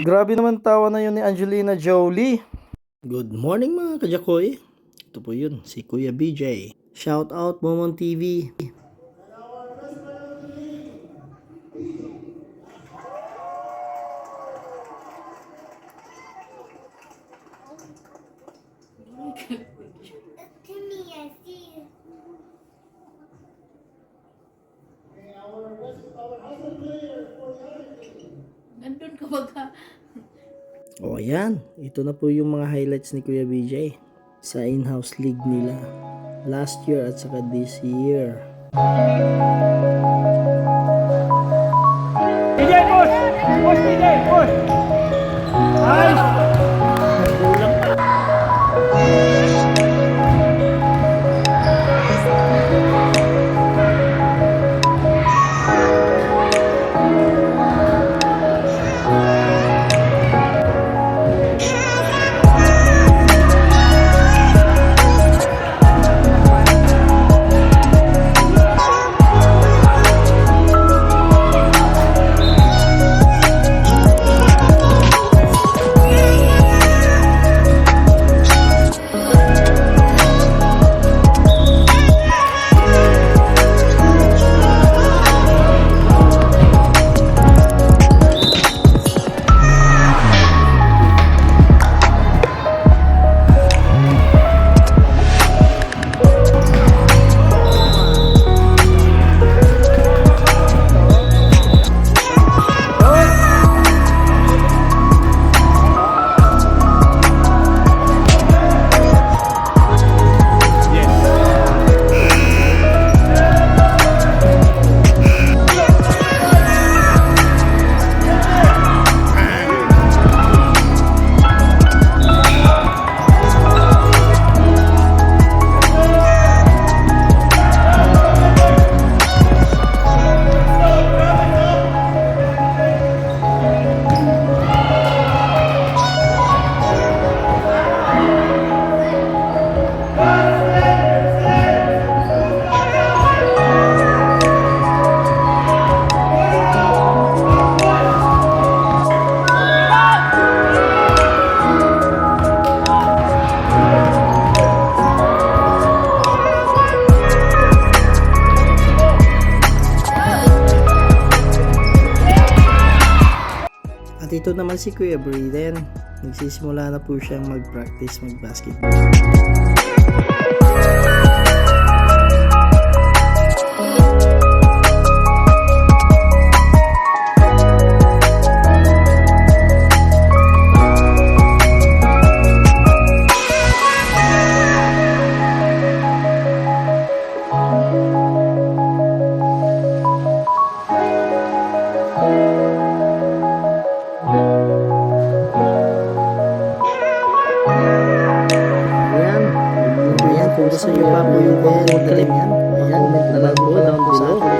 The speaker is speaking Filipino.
Grabe naman tawa na yun ni Angelina Jolie. Good morning mga kajakoy. Ito po yun, si Kuya BJ. Shout out Momon TV. Nandun ka baga. O ayan, ito na po yung mga highlights ni Kuya BJ sa in-house league nila last year at saka this year. BJ, push! Push, BJ! Push! Nice! Kulang pa. At ito naman si Kuya Brayden. Nagsisimula na po siyang mag-practice mag-basketball. Ayan, kung gusto nyo pa po yung clip yan, comment na lang po down below.